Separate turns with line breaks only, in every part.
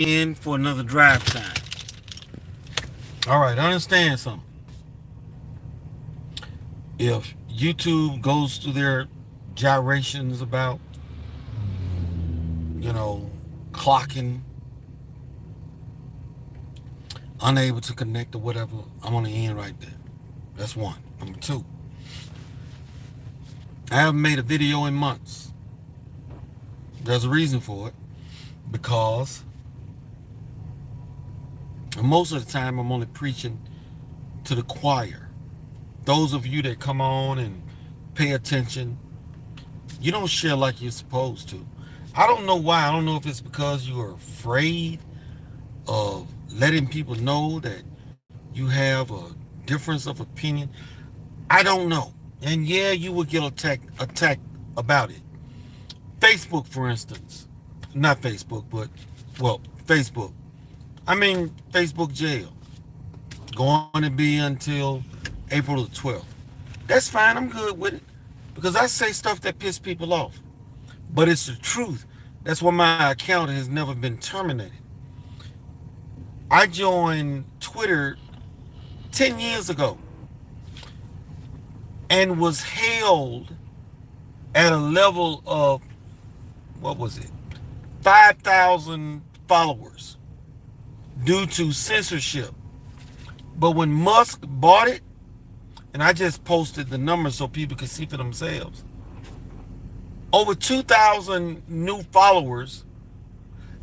in for another drive time. All right, understand something. If YouTube goes through their gyrations about, you know, clocking, unable to connect or whatever, I'm on the end right there. That's one. Number two, I haven't made a video in months. There's a reason for it. Because most of the time I'm only preaching to the choir. Those of you that come on and pay attention, you don't share like you're supposed to. I don't know why. I don't know if it's because you are afraid of letting people know that you have a difference of opinion. I don't know. And yeah, you will get attacked about it. Facebook, for instance. Not Facebook, but, well, Facebook. I mean, Facebook jail. Going to be until April the 12th. That's fine. I'm good with it. Because I say stuff that piss people off. But it's the truth. That's why my account has never been terminated. I joined Twitter 10 years ago and was held at a level of, what was it, 5,000 followers due to censorship. But when Musk bought it, and I just posted the numbers so people could see for themselves, over 2,000 new followers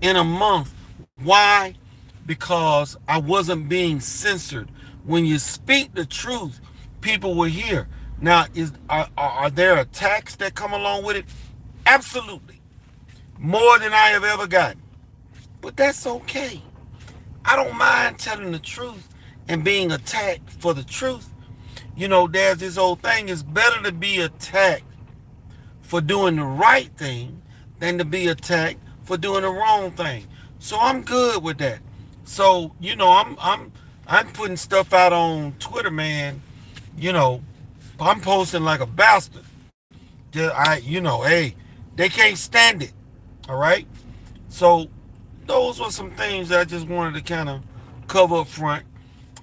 in a month. Why? Because I wasn't being censored. When you speak the truth, people will hear. Now, are there attacks that come along with it? Absolutely. More than I have ever gotten. But that's okay. I don't mind telling the truth and being attacked for the truth. You know, there's this old thing. It's better to be attacked for doing the right thing than to be attacked for doing the wrong thing. So I'm good with that. So, you know, I'm putting stuff out on Twitter, man. You know, I'm posting like a bastard. Hey, they can't stand it. All right? So those were some things that I just wanted to kind of cover up front.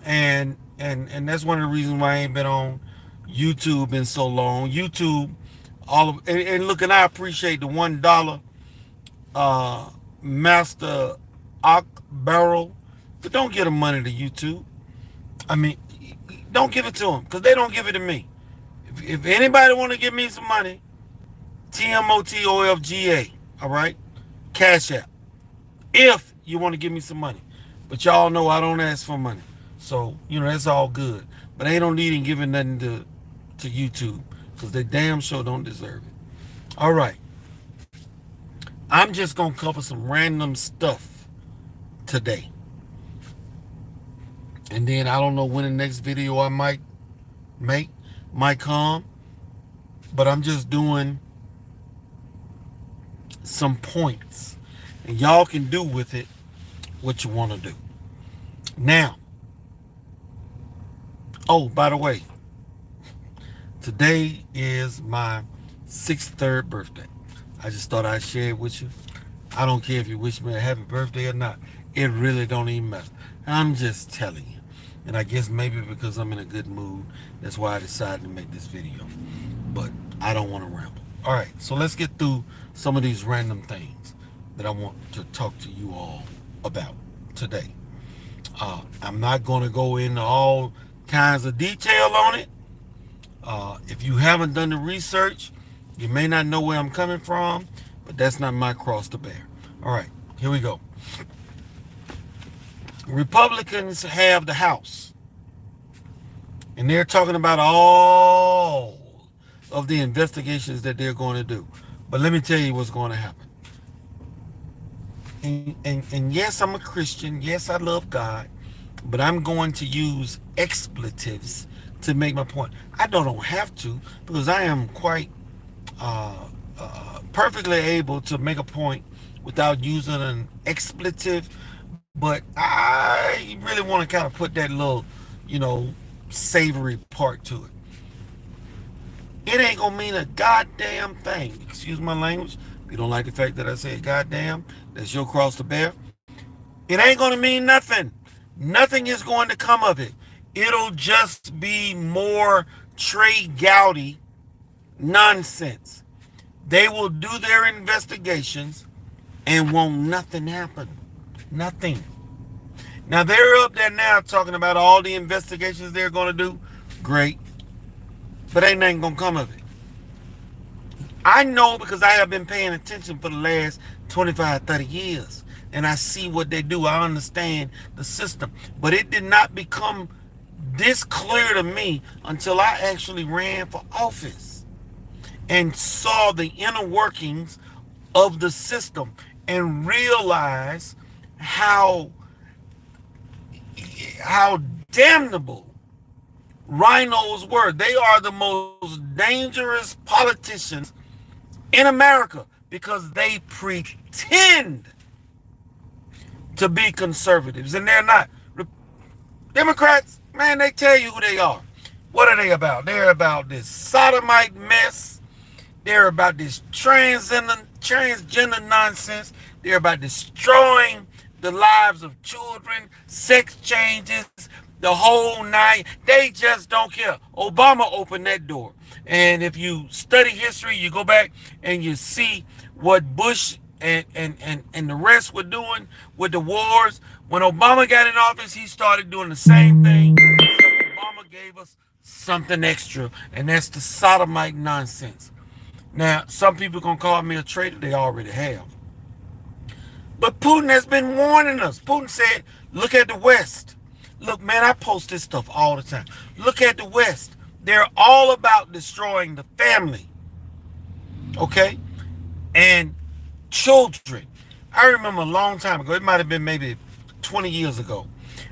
And that's one of the reasons why I ain't been on YouTube in so long. YouTube, and look, and I appreciate the $1 Master Ock Barrel, but don't give them money to YouTube. I mean, don't give it to them because they don't give it to me. If anybody want to give me some money, TMOTOFGA, all right, CashApp. If you want to give me some money, but y'all know I don't ask for money, so you know that's all good. But they don't need in giving nothing to YouTube because they damn sure don't deserve it. All right, I'm just gonna cover some random stuff today, and then I don't know when the next video I might make might come, but I'm just doing some points, and y'all can do with it what you want to do. Now, oh, by the way, today is my 63rd birthday. I just thought I'd share it with you. I don't care if you wish me a happy birthday or not. It really don't even matter. I'm just telling you. And I guess maybe because I'm in a good mood, that's why I decided to make this video. But I don't want to ramble. All right, so let's get through some of these random things that I want to talk to you all about today. I'm not going to go into all kinds of detail on it. If you haven't done the research, you may not know where I'm coming from, but that's not my cross to bear. All right, here we go. Republicans have the House, and they're talking about all of the investigations that they're going to do. But let me tell you what's going to happen. And yes, I'm a Christian. Yes, I love God. But I'm going to use expletives to make my point. I don't have to because I am quite perfectly able to make a point without using an expletive. But I really want to kind of put that little, savory part to it. It ain't going to mean a goddamn thing. Excuse my language. If you don't like the fact that I say goddamn, that's your cross to bear. It ain't going to mean nothing. Nothing is going to come of it. It'll just be more Trey Gowdy nonsense. They will do their investigations and won't nothing happen. Nothing. Now they're up there now talking about all the investigations they're going to do. Great. But ain't nothing going to come of it. I know because I have been paying attention for the last 25, 30 years. And I see what they do. I understand the system. But it did not become this clear to me until I actually ran for office and saw the inner workings of the system and realized how damnable rhinos were. They are the most dangerous politicians in America because they pretend to be conservatives, and they're not. Democrats, man, they tell you who they are. What are they about? They're about this sodomite mess. They're about this transgender nonsense. They're about destroying the lives of children, sex changes, the whole nine. They just don't care. Obama opened that door. And if you study history, you go back and you see what Bush and the rest were doing with the wars. When Obama got in office, he started doing the same thing. So Obama gave us something extra, and that's the sodomite nonsense. Now, some people gonna call me a traitor. They already have. But Putin has been warning us. Putin said, look at the West. Look, man, I post this stuff all the time. Look at the West. They're all about destroying the family. Okay? And children. I remember a long time ago, it might have been maybe 20 years ago,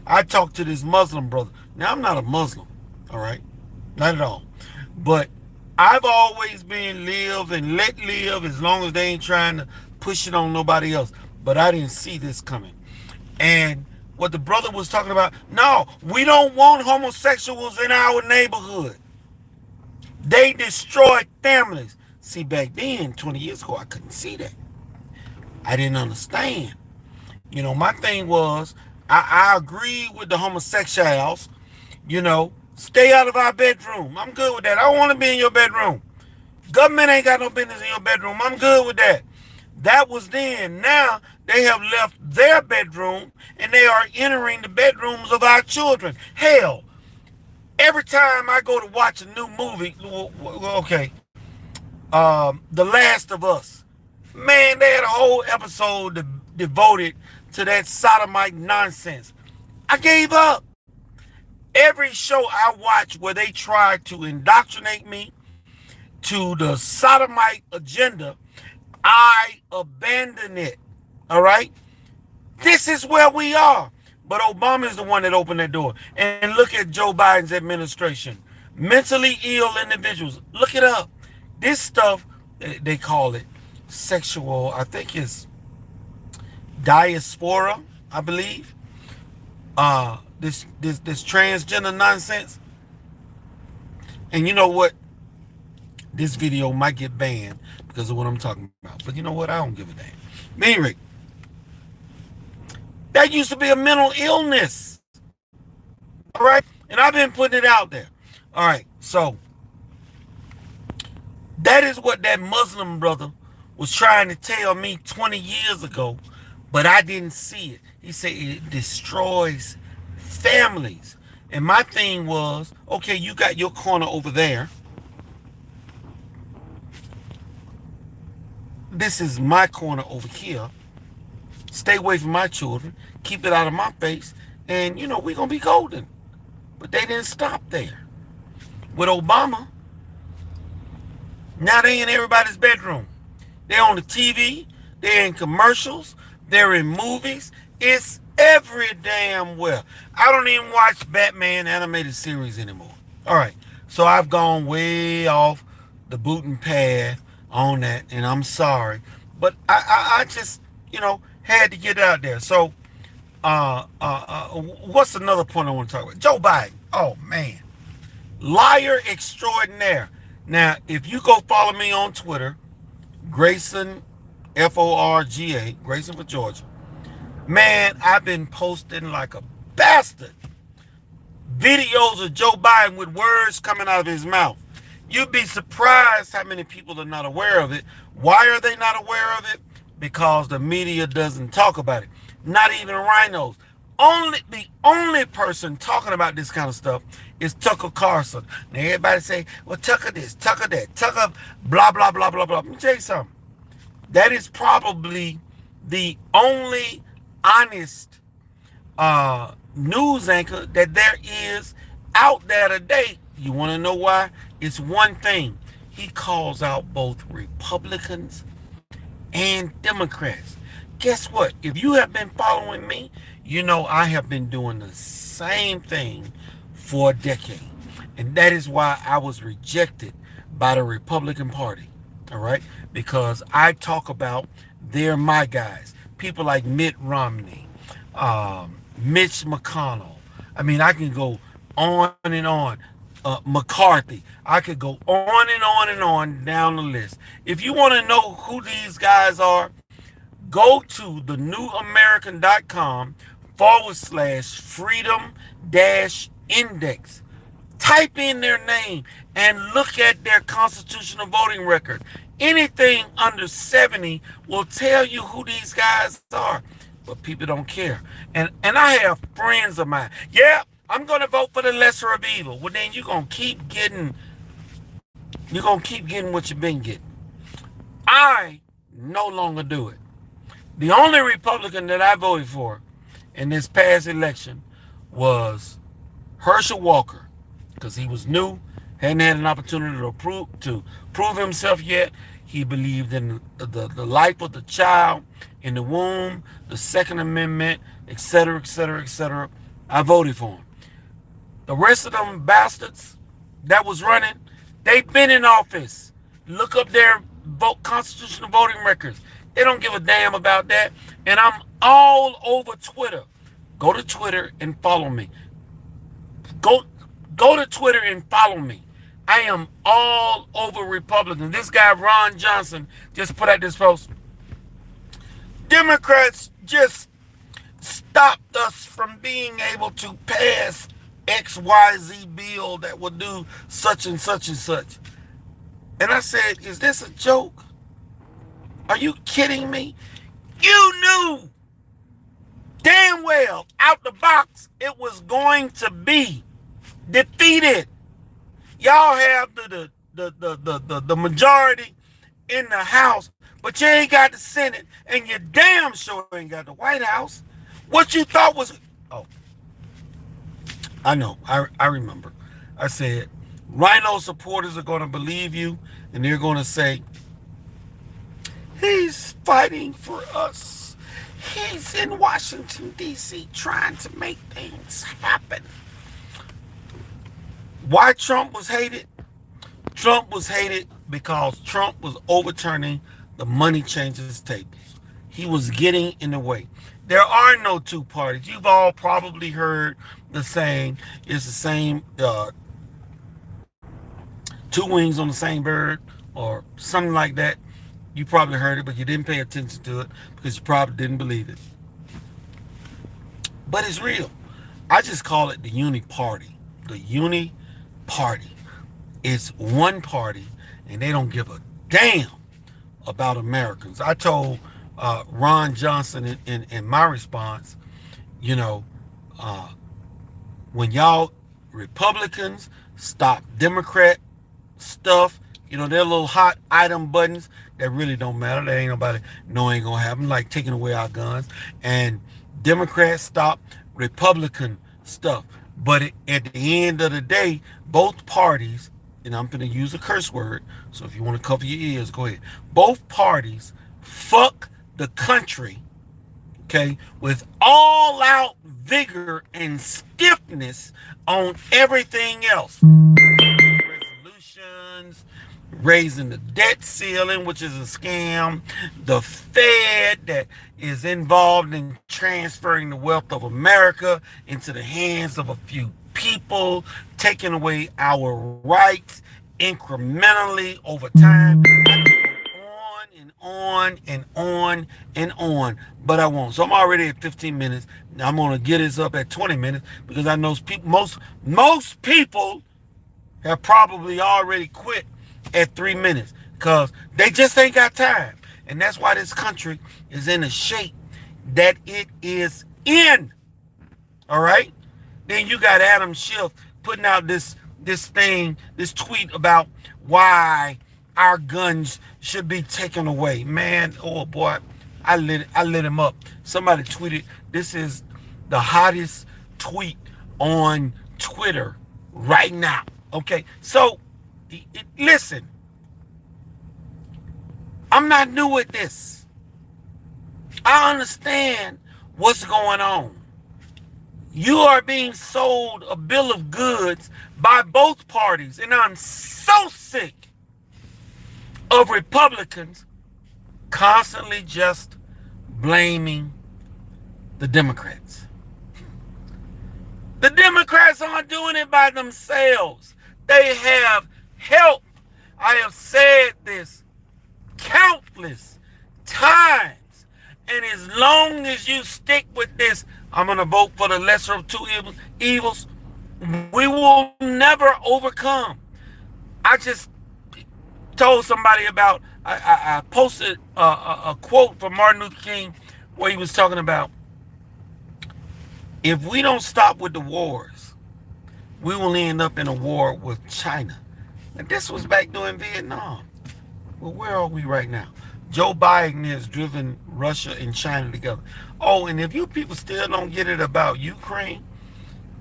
I talked to this Muslim brother. Now, I'm not a Muslim, all right? Not at all. But I've always been live and let live as long as they ain't trying to push it on nobody else. But I didn't see this coming. And what the brother was talking about, no, we don't want homosexuals in our neighborhood. They destroy families. See, back then, 20 years ago, I couldn't see that. I didn't understand. You know, my thing was, I agree with the homosexuals, you know, stay out of our bedroom. I'm good with that. I don't want to be in your bedroom. Government ain't got no business in your bedroom. I'm good with that. That was then. Now, they have left their bedroom and they are entering the bedrooms of our children. Hell, every time I go to watch a new movie, okay, The Last of Us, man, they had a whole episode devoted to that sodomite nonsense. I gave up. Every show I watch where they try to indoctrinate me to the sodomite agenda, I abandon it. All right? This is where we are. But Obama is the one that opened that door. And look at Joe Biden's administration. Mentally ill individuals. Look it up. This stuff, they call it sexual, I think it's diaspora, I believe. This transgender nonsense. And you know what? This video might get banned because of what I'm talking about. But you know what? I don't give a damn. Anyway, that used to be a mental illness. All right? And I've been putting it out there. All right. So, that is what that Muslim brother was trying to tell me 20 years ago, but I didn't see it. He said it destroys families. And my thing was, okay, you got your corner over there. This is my corner over here. Stay away from my children. Keep it out of my face. And, you know, we're going to be golden. But they didn't stop there. With Obama, now they in everybody's bedroom. They're on the TV. They're in commercials. They're in movies. It's every damn where. I don't even watch Batman animated series anymore. All right. So I've gone way off the booting path on that, and I'm sorry. But I just, you know, had to get out there. So, what's another point I want to talk about? Joe Biden. Oh, man. Liar extraordinaire. Now, if you go follow me on Twitter, Grayson, Forga, Grayson for Georgia, Man, I've been posting like a bastard videos of Joe Biden with words coming out of his mouth. You'd be surprised how many people are not aware of it. Why are they not aware of it? Because the media doesn't talk about it. Not even rhinos. The only person talking about this kind of stuff is Tucker Carlson. Now everybody say, well, Tucker this, Tucker that, Tucker blah, blah, blah, blah, blah. Let me tell you something. That is probably the only honest news anchor that there is out there today. You want to know why? It's one thing. He calls out both Republicans and Democrats. Guess what? If you have been following me, you know I have been doing the same thing for a decade. And that is why I was rejected by the Republican Party. All right? Because I talk about they're my guys. People like Mitt Romney, Mitch McConnell. I mean, I can go on and on. McCarthy. I could go on and on and on down the list. If you want to know who these guys are, go to thenewamerican.com/freedom index. Type in their name and look at their constitutional voting record. Anything under 70 will tell you who these guys are. But people don't care. And I have friends of mine. Yeah, I'm going to vote for the lesser of evil. Well, then you're going to keep getting what you've been getting. I no longer do it. The only Republican that I voted for in this past election was Herschel Walker, because he was new, hadn't had an opportunity to prove himself yet. He believed in the life of the child in the womb, the Second Amendment, etc., etc., etc. I voted for him. The rest of them bastards that was running, they've been in office. Look up their constitutional voting records. They don't give a damn about that. And I'm all over Twitter. Go to Twitter and follow me. Go to Twitter and follow me. I am all over Republicans. This guy, Ron Johnson, just put out this post. Democrats just stopped us from being able to pass XYZ bill that will do such and such and such. And I said, is this a joke? Are you kidding me? You knew damn well out the box it was going to be defeated. Y'all have the majority in the House, but you ain't got the Senate, and you damn sure ain't got the White House. What you thought was... Oh, I know. I remember. I said, Rhino supporters are going to believe you, and they're going to say, he's fighting for us. He's in Washington, D.C. trying to make things happen. Why Trump was hated? Trump was hated because Trump was overturning the money changers' tables. He was getting in the way. There are no two parties. You've all probably heard the saying, it's the same, two wings on the same bird, or something like that. You probably heard it, but you didn't pay attention to it because you probably didn't believe it. But it's real. I just call it the uni-party. The uni-party. It's one party, and they don't give a damn about Americans. I told Ron Johnson in my response, you know, when y'all Republicans stop Democrat stuff, you know, they're little hot item buttons that really don't matter. That ain't nobody know ain't gonna happen, like taking away our guns. And Democrats stop Republican stuff. But at the end of the day, both parties, and I'm gonna use a curse word, so if you want to cover your ears, go ahead. Both parties fuck the country, okay, with all out vigor and stiffness on everything else. Resolutions, raising the debt ceiling, which is a scam, the Fed that is involved in transferring the wealth of America into the hands of a few people, taking away our rights incrementally over time. I can go on and on on and on and on, but I won't. So I'm already at 15 minutes. I'm gonna get this up at 20 minutes because I know most people have probably already quit at 3 minutes because they just ain't got time. And that's why this country is in the shape that it is in. All right? Then you got Adam Schiff putting out this tweet about why our guns should be taken away. Man, oh boy, I lit him up. Somebody tweeted, this is the hottest tweet on Twitter right now. Okay, so listen, I'm not new at this. I understand what's going on. You are being sold a bill of goods by both parties, and I'm so sick of Republicans constantly just blaming the Democrats. The Democrats aren't doing it by themselves. They have help. I have said this countless times. And as long as you stick with this, I'm going to vote for the lesser of two evils, we will never overcome. I just told somebody about, I posted a quote from Martin Luther King where he was talking about, if we don't stop with the wars, we will end up in a war with China. And this was back during Vietnam. Well, where are we right now? Joe Biden has driven Russia and China together. Oh, and if you people still don't get it about Ukraine,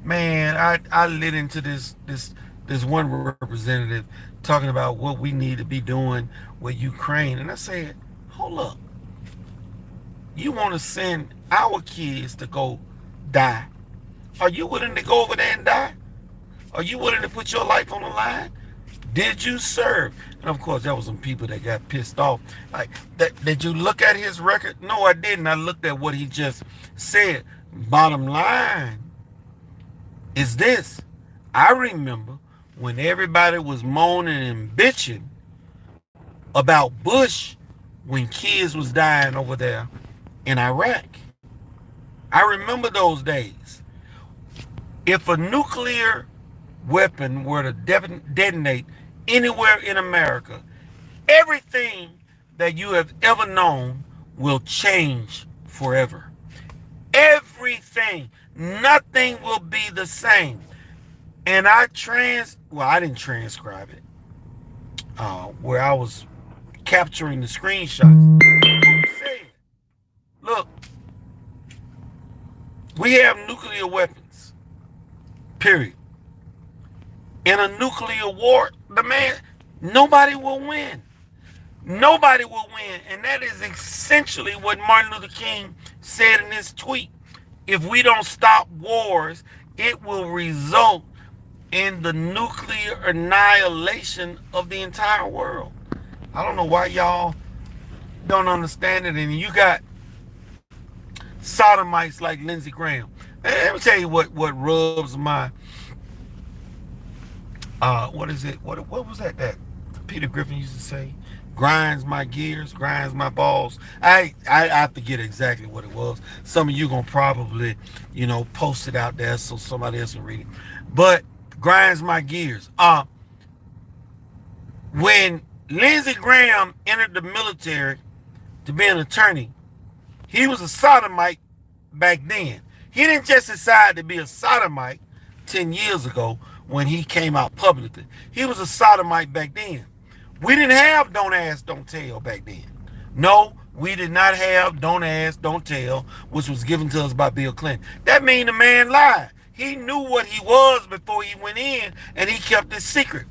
man, I lit into this one representative talking about what we need to be doing with Ukraine. And I said, hold up. You want to send our kids to go die? Are you willing to go over there and die? Are you willing to put your life on the line? Did you serve? And of course, there was some people that got pissed off. Like, did you look at his record? No, I didn't. I looked at what he just said. Bottom line is this. I remember when everybody was moaning and bitching about Bush when kids was dying over there in Iraq. I remember those days. If a nuclear weapon were to detonate anywhere in America, everything that you have ever known will change forever. Everything. Nothing will be the same. And I didn't transcribe it. Where I was capturing the screenshots. Look, we have nuclear weapons. Period. In a nuclear war, nobody will win. Nobody will win. And that is essentially what Martin Luther King said in his tweet. If we don't stop wars, it will result in the nuclear annihilation of the entire world. I don't know why y'all don't understand it. And you got Sodomites like Lindsey Graham. And let me tell you what rubs my... what is it? What was that Peter Griffin used to say? Grinds my gears, grinds my balls. I forget exactly what it was. Some of you gonna probably, post it out there so somebody else can read it. But grinds my gears. When Lindsey Graham entered the military to be an attorney, he was a sodomite back then. He didn't just decide to be a sodomite 10 years ago when he came out publicly. He was a sodomite back then. We didn't have Don't Ask, Don't Tell back then. No, we did not have Don't Ask, Don't Tell, which was given to us by Bill Clinton. That means the man lied. He knew what he was before he went in, and he kept it secret.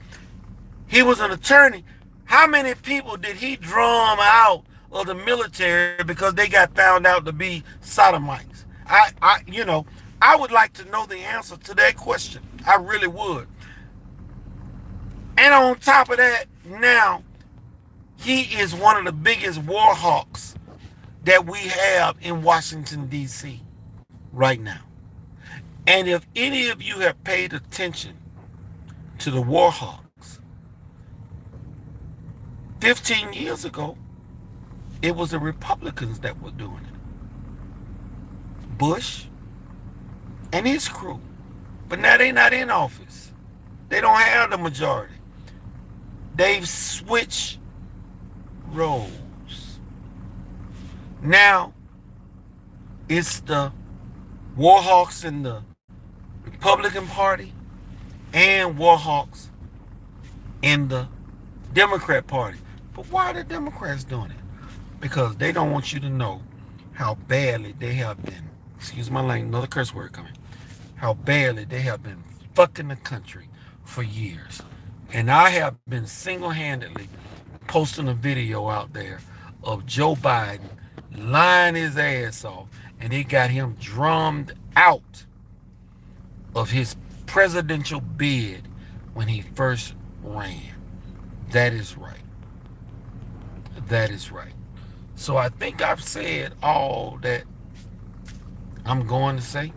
He was an attorney. How many people did he drum out of the military because they got found out to be sodomites? I would like to know the answer to that question. I really would. And on top of that, now, he is one of the biggest war hawks that we have in Washington, D.C. right now. And if any of you have paid attention to the war hawks, 15 years ago, It was the Republicans that were doing it. Bush and his crew. But now they not in office. They don't have the majority. They've switched roles. Now it's the Warhawks in the Republican Party and Warhawks in the Democrat Party. But why are the Democrats doing it? Because they don't want you to know how badly they have been, excuse my language, another curse word coming, how badly they have been fucking the country for years. And I have been single-handedly posting a video out there of Joe Biden lying his ass off, and they got him drummed out of his presidential bid when he first ran. That is right. That is right. So I think I've said all that I'm going to say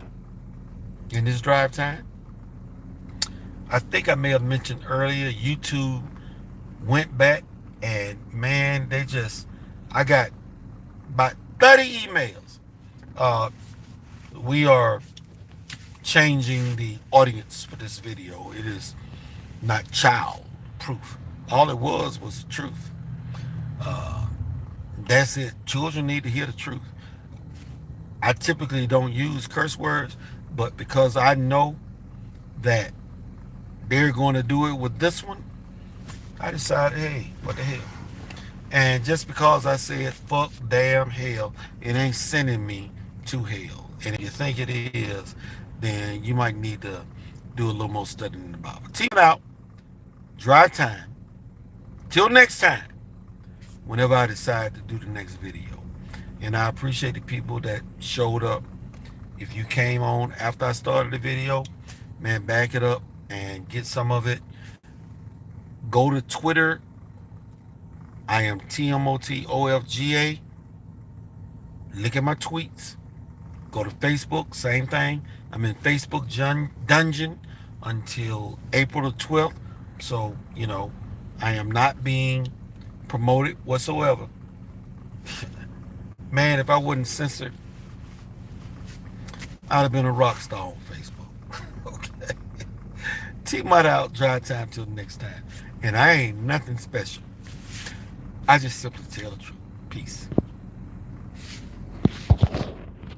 in this drive time. I think I may have mentioned earlier, YouTube went back and man, I got about 30 emails. We are changing the audience for this video. It is not child proof. All it was the truth. That's it. Children need to hear the truth. I typically don't use curse words, but because I know that they're going to do it with this one, I decided, hey, what the hell? And just because I said fuck, damn, hell, it ain't sending me to hell. And if you think it is, then you might need to do a little more studying in the Bible. Team out. Dry time. Till next time, whenever I decide to do the next video. And I appreciate the people that showed up. If you came on after I started the video, man, back it up and get some of it. Go to Twitter. I am TMOTOFGA. Look at my tweets. Go to Facebook, same thing. I'm in Facebook dungeon until April the 12th. So, I am not being promoted whatsoever. Man, if I wasn't censored, I'd have been a rock star on Facebook. Okay. T-Mod out, dry time till next time. And I ain't nothing special. I just simply tell the truth. Peace.